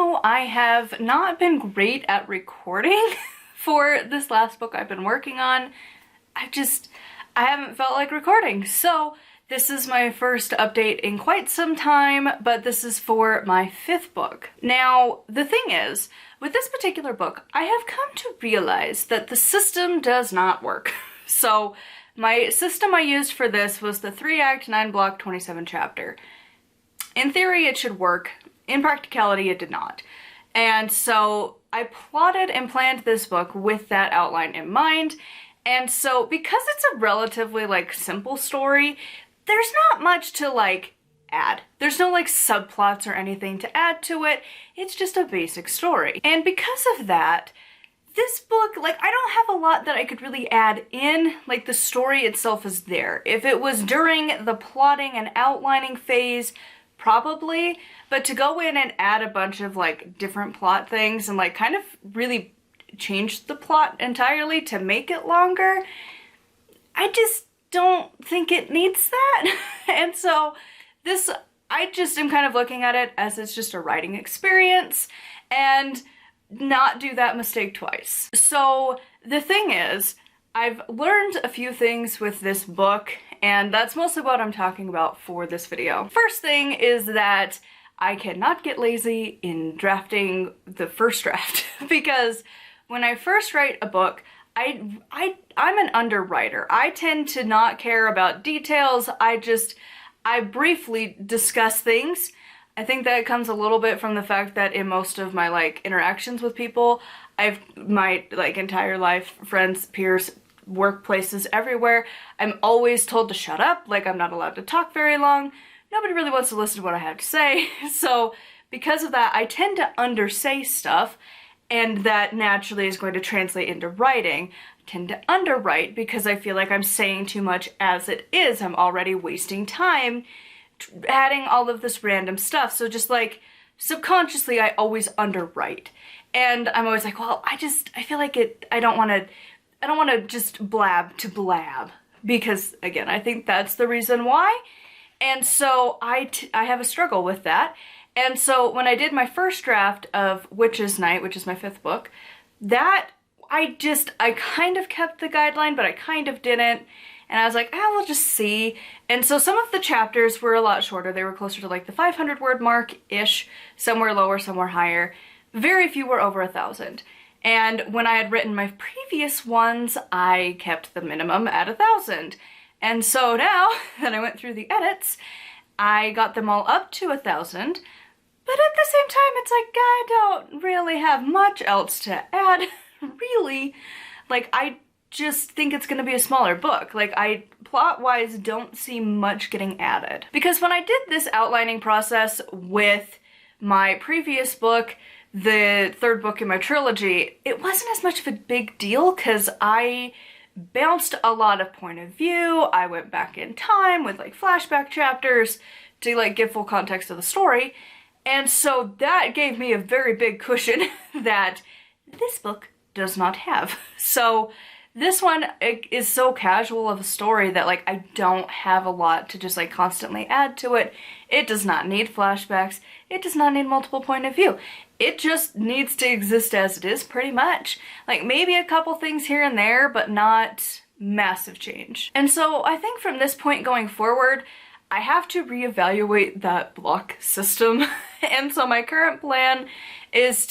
know I have not been great at recording for this last book I've been working on. I haven't felt like recording. So this is my first update in quite some time, but this is for my 5th book. Now, the thing is, with this particular book, I have come to realize that the system does not work. So my system I used for this was the 3-act, 9-block, 27-chapter. In theory, it should work. In practicality, it did not. And so I plotted and planned this book with that outline in mind. And so because it's a relatively simple story, there's not much to add. There's no subplots or anything to add to it. It's just a basic story. And because of that, this book, I don't have a lot that I could really add in. The story itself is there. If it was during the plotting and outlining phase, probably, but to go in and add a bunch of different plot things and kind of really change the plot entirely to make it longer, I just don't think it needs that. And so this, I just am kind of looking at it as it's just a writing experience and not do that mistake twice. So the thing is, I've learned a few things with this book, and that's mostly what I'm talking about for this video. First thing is that I cannot get lazy in drafting the first draft because when I first write a book, I'm an underwriter. I tend to not care about details. I briefly discuss things. I think that comes a little bit from the fact that in most of my interactions with people, my entire life, friends, peers, workplaces, everywhere, I'm always told to shut up, I'm not allowed to talk very long. Nobody really wants to listen to what I have to say. So because of that, I tend to undersay stuff, and that naturally is going to translate into writing. I tend to underwrite because I feel like I'm saying too much as it is. I'm already wasting time adding all of this random stuff. So just subconsciously, I always underwrite. And I'm always well, I feel like I don't want to just blab to blab, because again, I think that's the reason why. And so I have a struggle with that. And so when I did my first draft of Witch's Night, which is my 5th book, that I kind of kept the guideline, but I kind of didn't. And I was we'll just see. And so some of the chapters were a lot shorter. They were closer to the 500 word mark-ish, somewhere lower, somewhere higher. Very few were over 1,000. And when I had written my previous ones, I kept the minimum at 1,000. And so now that I went through the edits, I got them all up to 1,000. But at the same time, it's I don't really have much else to add, really. I just think it's gonna be a smaller book. I, plot-wise, don't see much getting added. Because when I did this outlining process with my previous book, the 3rd book in my trilogy, it wasn't as much of a big deal because I bounced a lot of point of view. I went back in time with flashback chapters to give full context of the story. And so that gave me a very big cushion that this book does not have. So this one is so casual of a story that I don't have a lot to just constantly add to it. It does not need flashbacks. It does not need multiple point of view. It just needs to exist as it is, pretty much. Maybe a couple things here and there, but not massive change. And so I think from this point going forward, I have to reevaluate that block system. And so my current plan is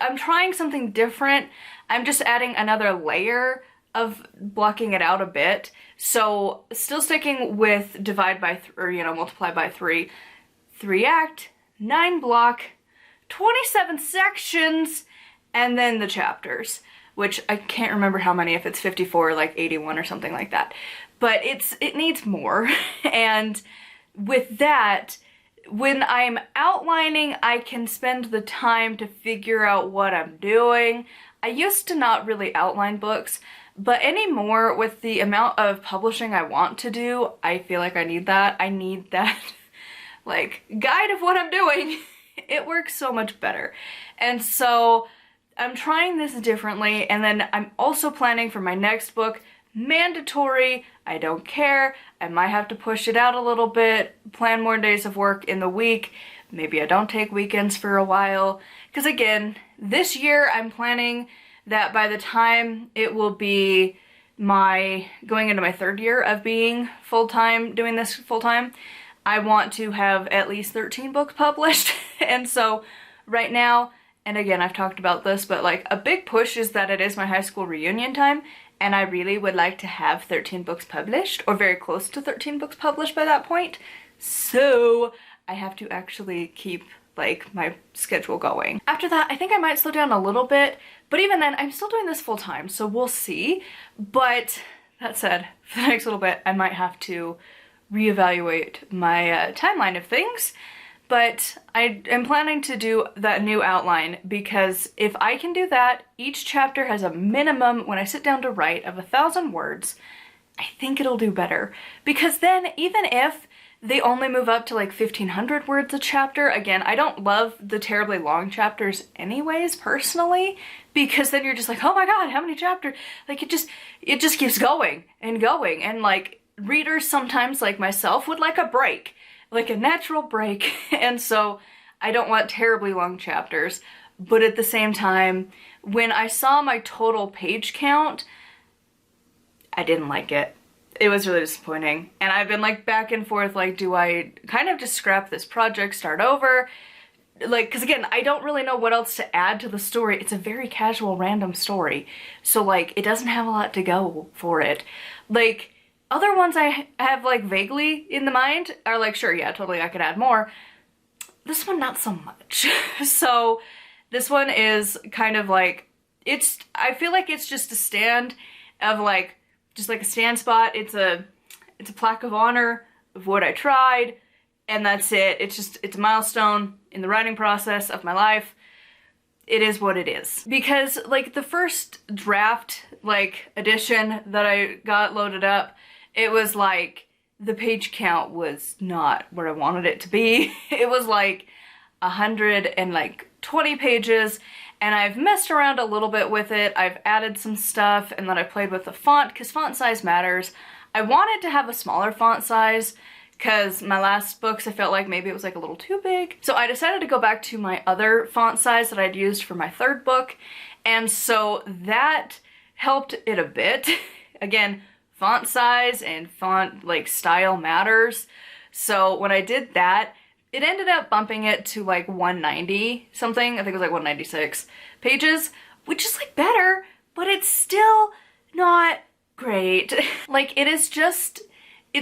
I'm trying something different. I'm just adding another layer of blocking it out a bit. So still sticking with divide by, multiply by 3, 3-act, 9-block, 27 sections, and then the chapters, which I can't remember how many, if it's 54 or 81 or something like that. But it needs more. And with that, when I'm outlining, I can spend the time to figure out what I'm doing. I used to not really outline books, but anymore, with the amount of publishing I want to do, I feel like I need that. I need that guide of what I'm doing. It works so much better. And so I'm trying this differently, and then I'm also planning for my next book, mandatory, I don't care, I might have to push it out a little bit, plan more days of work in the week, Maybe I don't take weekends for a while. Because again, this year I'm planning that by the time it will be going into my 3rd year of being full-time, doing this full-time, I want to have at least 13 books published. And so right now, and again, I've talked about this, but like a big push is that it is my high school reunion time, and I really would like to have 13 books published, or very close to 13 books published by that point. So I have to actually keep like my schedule going. After that, I think I might slow down a little bit, but even then, I'm still doing this full time, so we'll see. But that said, for the next little bit, I might have to reevaluate my timeline of things. But I am planning to do that new outline, because if I can do that, each chapter has a minimum, when I sit down to write, of 1,000 words, I think it'll do better. Because then, even if they only move up to like 1,500 words a chapter, again, I don't love the terribly long chapters anyways, personally, because then you're just like, oh my god, how many chapters? Like, it just keeps going, and like, readers sometimes, like myself, would like a break. Like a natural break, and so I don't want terribly long chapters, but at the same time, when I saw my total page count, I didn't like it. It was really disappointing, and I've been like back and forth, like, do I kind of just scrap this project, start over? Like, because again, I don't really know what else to add to the story. It's a very casual, random story, so like, it doesn't have a lot to go for it. Like, other ones I have like vaguely in the mind are like, sure, yeah, totally, I could add more. This one, not so much. So this one is kind of like, I feel like it's just a stand of like, just like a stand spot. It's a plaque of honor of what I tried, and that's it. It's a milestone in the writing process of my life. It is what it is. Because like the first draft, like edition that I got loaded up, it was like, the page count was not where I wanted it to be. It was like 120 pages, and I've messed around a little bit with it. I've added some stuff, and then I played with the font, because font size matters. I wanted to have a smaller font size, because my last books, I felt like maybe it was like a little too big. So I decided to go back to my other font size that I'd used for my 3rd book, and so that helped it a bit. Again, font size and font like style matters. So when I did that, it ended up bumping it to like 190 something. I think it was like 196 pages, which is like better, but it's still not great. Like, it's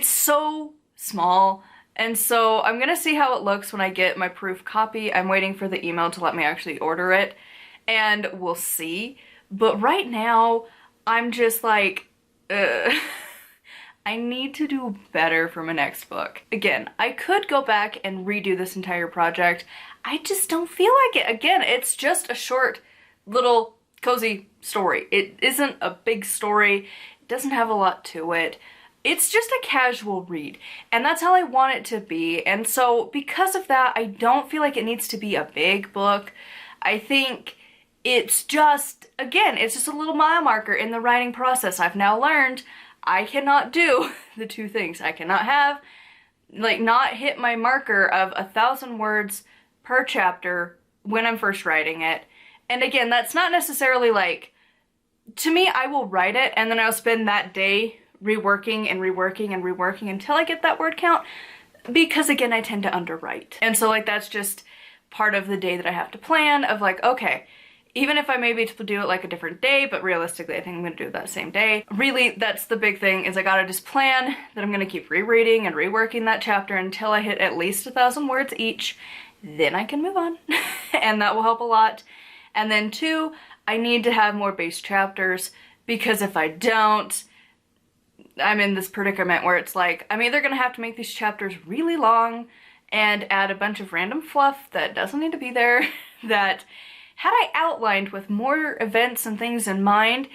so small. And so I'm gonna see how it looks when I get my proof copy. I'm waiting for the email to let me actually order it, and we'll see. But right now, I'm just like, I need to do better for my next book. Again, I could go back and redo this entire project. I just don't feel like it. Again, it's just a short, little, cozy story. It isn't a big story. It doesn't have a lot to it. It's just a casual read, and that's how I want it to be. And so because of that, I don't feel like it needs to be a big book. I think it's just, again, it's just a little mile marker in the writing process. I've now learned I cannot do the two things. I cannot have, like, not hit my marker of 1,000 words per chapter when I'm first writing it. And again, that's not necessarily like, to me, I will write it and then I'll spend that day reworking and reworking and reworking until I get that word count, because again, I tend to underwrite. And so like, that's just part of the day that I have to plan of like, okay, even if I maybe do it like a different day, but realistically, I think I'm gonna do it that same day. Really, that's the big thing, is I gotta just plan that I'm gonna keep rereading and reworking that chapter until I hit at least 1,000 words each. Then I can move on, and that will help a lot. And then 2, I need to have more base chapters, because if I don't, I'm in this predicament where it's like, I'm either gonna have to make these chapters really long and add a bunch of random fluff that doesn't need to be there, that had I outlined with more events and things in mind,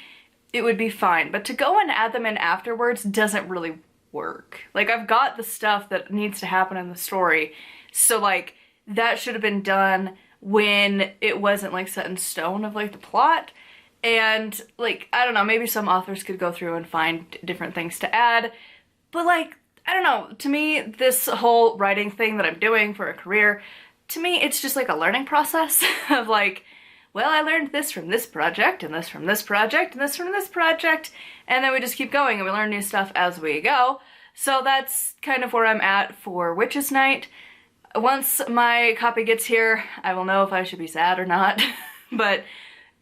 it would be fine. But to go and add them in afterwards doesn't really work. Like, I've got the stuff that needs to happen in the story, so like, that should have been done when it wasn't like set in stone of like the plot. And like, I don't know, maybe some authors could go through and find different things to add, but like, I don't know, to me, this whole writing thing that I'm doing for a career, to me, it's just like a learning process of like, well, I learned this from this project, and this from this project, and this from this project, and then we just keep going and we learn new stuff as we go. So that's kind of where I'm at for Witches Night. Once my copy gets here, I will know if I should be sad or not. But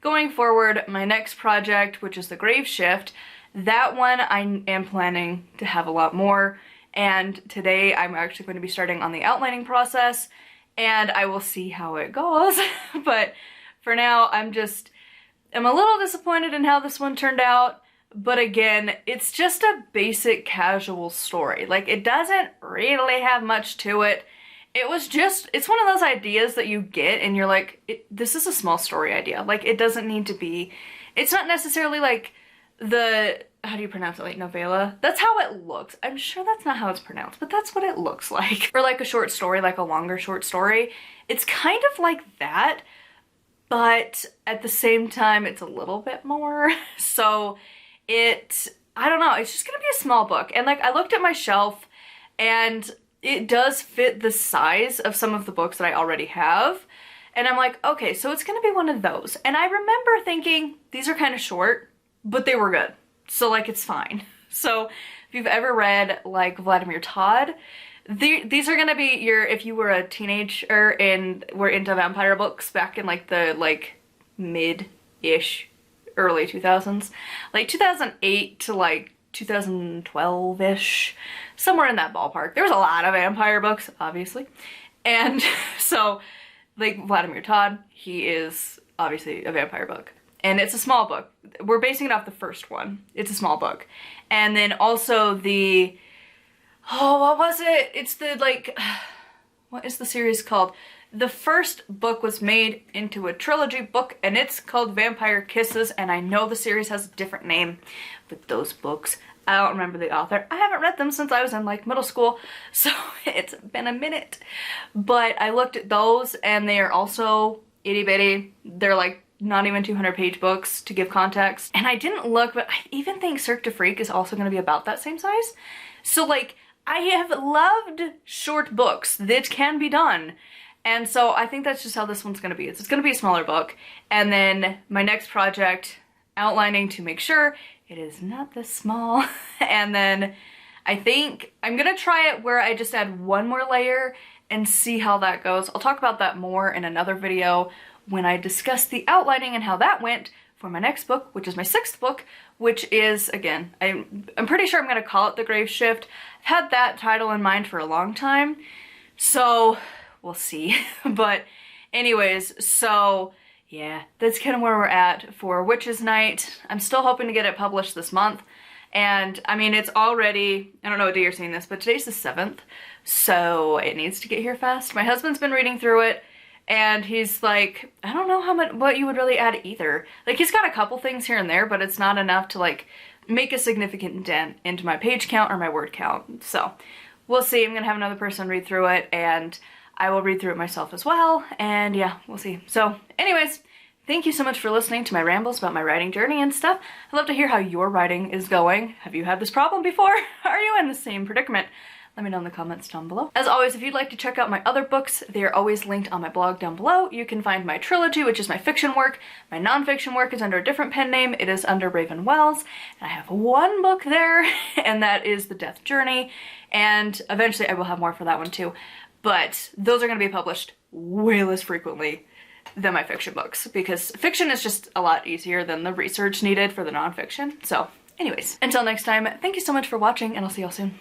going forward, my next project, which is the Graveshift, that one I am planning to have a lot more. And today I'm actually going to be starting on the outlining process, and I will see how it goes. But for now, I'm a little disappointed in how this one turned out. But again, it's just a basic casual story. Like, it doesn't really have much to it. It's one of those ideas that you get and you're like, this is a small story idea. Like, it doesn't need to be, it's not necessarily like how do you pronounce it? Like novella? That's how it looks. I'm sure that's not how it's pronounced, but that's what it looks like. Or like a short story, like a longer short story. It's kind of like that, but at the same time, it's a little bit more. So I don't know, it's just gonna be a small book. And like, I looked at my shelf and it does fit the size of some of the books that I already have. And I'm like, okay, so it's gonna be one of those. And I remember thinking, these are kind of short, but they were good. So like, it's fine. So if you've ever read like Vladimir Tod, these are gonna be if you were a teenager and were into vampire books back in like the mid-ish, early 2000s, like 2008 to like 2012-ish, somewhere in that ballpark. There was a lot of vampire books, obviously. And so like Vladimir Tod, he is obviously a vampire book. And it's a small book. We're basing it off the first one. It's a small book. And then also what was it? It's what is the series called? The first book was made into a trilogy book, and it's called Vampire Kisses, and I know the series has a different name, but those books, I don't remember the author. I haven't read them since I was in like middle school, so it's been a minute. But I looked at those, and they are also itty bitty. They're like not even 200-page books to give context. And I didn't look, but I even think Cirque du Freak is also going to be about that same size. So like, I have loved short books that can be done. And so I think that's just how this one's gonna be. It's gonna be a smaller book. And then my next project, outlining to make sure it is not this small. And then I think I'm gonna try it where I just add one more layer and see how that goes. I'll talk about that more in another video when I discuss the outlining and how that went for my next book, which is my 6th book, which is, again, I'm pretty sure I'm gonna call it The Graveshift. I've had that title in mind for a long time, so we'll see. But anyways, so yeah, that's kind of where we're at for Witches Night. I'm still hoping to get it published this month. And I mean, it's already, I don't know what day you're seeing this, but today's the 7th, so it needs to get here fast. My husband's been reading through it, and he's like, I don't know what you would really add either. Like, he's got a couple things here and there, but it's not enough to like make a significant dent into my page count or my word count. So we'll see. I'm gonna have another person read through it, and I will read through it myself as well, and yeah, we'll see. So anyways, thank you so much for listening to my rambles about my writing journey and stuff. I'd love to hear how your writing is going. Have you had this problem before? Are you in the same predicament? Let me know in the comments down below. As always, if you'd like to check out my other books, they are always linked on my blog down below. You can find my trilogy, which is my fiction work. My nonfiction work is under a different pen name. It is under Raven Wells. And I have one book there, and that is The Death Journey. And eventually I will have more for that one too. But those are going to be published way less frequently than my fiction books, because fiction is just a lot easier than the research needed for the nonfiction. So anyways, until next time, thank you so much for watching, and I'll see y'all soon.